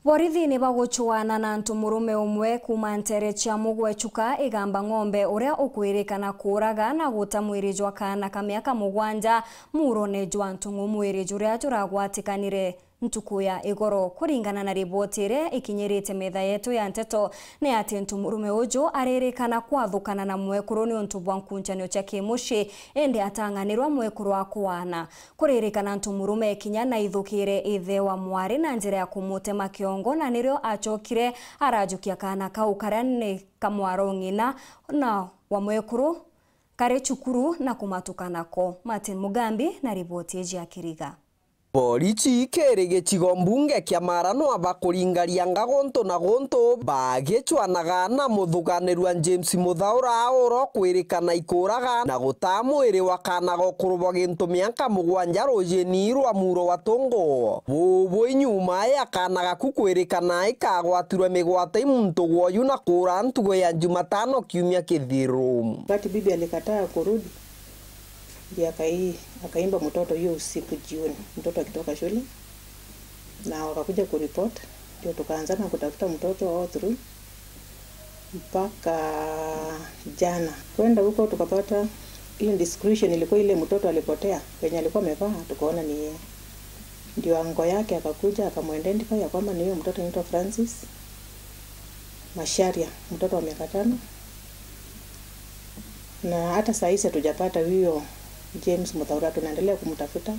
Borithi ni baguchuana na ntumurume umwe kuma ntere cia Mugwechuka igamba ng'ombe uria ukwirikana kuraga na guta mwiri jwa kana ka miaka 7 murone jwa ntung'u mwiri juria juragwatikanire ntuku ya igoro. Kuringana na riboti ire ikinyirite metha yetu ya nteto ni ati ntumurume uju aririkana kwathukana na mwekuru ni untu bwa nkunjanio cia kimushi ende atanganirwa mwekuru wa kuana. Kuririkana ntumurume ikinya na ithukire ithe wa mwari na njira ya kumutema kiongo na nirio achokire arajukia kana kau karia ni kamwaro ng'ina na wa mwekuru kare chukuru na kumatukanako. Martin Mugambi na riboti eji ya Kiriga. Borichi kere gĩcigo mbunge kĩa Marano abakuringaria ngagonto na gonto bagĩchwanaga na mũthuganĩrwa James Muthaura oro kwĩrĩkana ikũraga na gũtamwĩrĩ wa kana gũkũrũbwa gĩntũ mĩaka 7 rũjeni rwa muro wa tongo bũbũ inyuma ya kana gaku kwĩrĩkana ikagwatirwe mĩgwate imuntu gwoyu na kũra ntugo ya Jumatano kiumia kĩthiru. Wakati bibi alikataa kurudi ndiye akaimba mtoto hiyo usiku jioni, mtoto akitoka shule na wakakuja kuripot, ndio tukaanza na kutafuta mtoto all through mpaka jana. Kwenda huko tukapata ile description ilikuwa ile mtoto alipotea kwenye alikuwa amevaa, tukaona ni yeye. Ndio ango yake akakuja akamuidentify ya kwamba ni yeye mtoto anaitwa Francis Masharia, mtoto wa miaka 5. Na hata saa hizi hatujapata huyo James Muthaura, tunaendelea kumtafuta.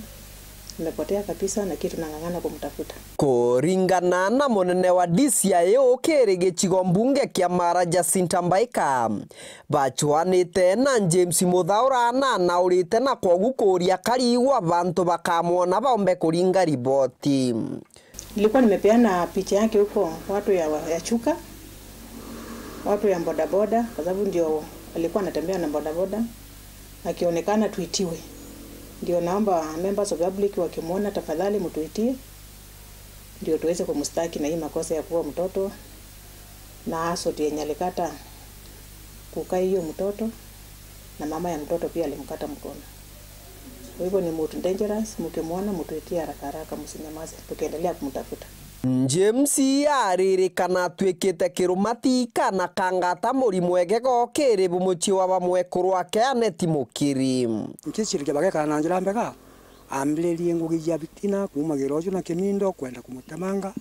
Amepotea kabisa na kitu nang'ang'ana kumtafuta. Kuringana na munene wa DCI ukere gĩcigo mbunge kĩa Mara Jacinta Mbaika bachwanite na James Muthaura na urite na kwogukuria kariwa bantu bakamwona baombe kuringa riboti. Nilikuwa nimepeana picha yake huko watu ya Chuka, watu ya bodaboda, kwa sababu ndio alikuwa anatembea na bodaboda akionekana tuitiwe. Ndio naomba members of public wakimwona tafadhali mtuitie ndio tuweze kumstaki na hii makosa ya kuwa mtoto na asoti yenye alikata kukaa hiyo mtoto na mama ya mtoto pia alimkata mkono. Kwa hivyo ni mtu dangerous, mkimwona mtuitie haraka msinyamaze tukiendelea kumtafuta. James aririkana twikite kirumati kana kangata murimu egego kiri bumuchi wa bamwekuru wake Aneti Mukiri. Nkicirike bageka na njira mbega ambirerie ngugi ya bitina kuma girojo na kimindo kwenda kumutamanga.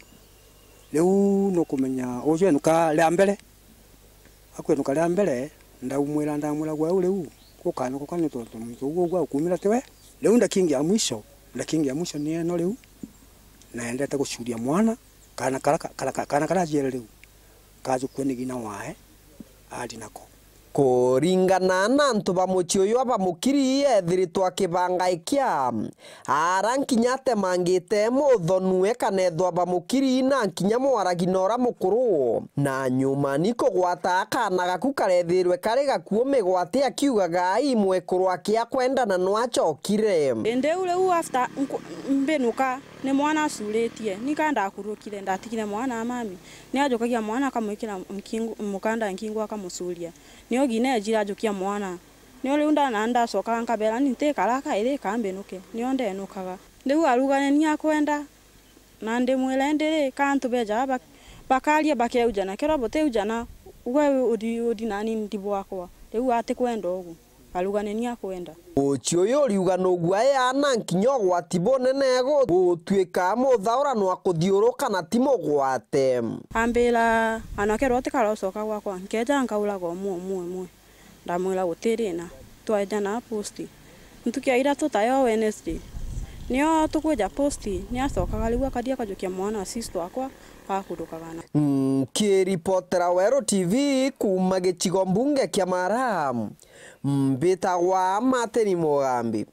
Leu no kumenya ojo enuka ria mbere akwenuka ria mbere ndamwira gwa leu kokana tonto mtu gwa kumira tewe leu ndakingia mwisho ni eno leu naendete gushuria mwana kana karajere riu kaje kwenigina wae adi nako. Kuringana na ntu bamuchi uyu abamukiri ethiritwa kibangaikia arankinyate mangite muthonue kanethwa bamukiri na nkinya mwaraginora mukuru na nyuma niko gwata kana gaku karethirwe kari gakuo migwate akiugaga imwekuru akia kwendana no achokire ende ule u after mbenuka ni mwana asuretie nikanda kurukire ndatikire mwana mami ni ajokagia mwana akamwikira mukanda nkingu akamusuria ni gine jira jokia mwana ni ole unda na anda soka nkabela nite karaka ile kambenuke ni onde enukaga ndu arugane ni akwenda na ndi mwelendere kantu beja bakalia bakeujana kerobote ujana wewe odi nani ndibo wakwa ndu ate kwenda ogu arugane ni akwenda ucio riugano gwa na nkinyo gwatibone nego gutwika Muthaura no akuthiuruka na timo gwate ambela anakerote karosoka gwakwa nkeja nkaulaga mwe ndamwira gutirina twaja na posti ntukia ira tutayo Wednesday nio tukweja posti ni asokaga ligwa kadia kajokia mwana sister akwa akudukagana. Kiripotera Wero TV kuma gĩcigo mbunge kĩa Mara mbitagwa Martin Mugambi.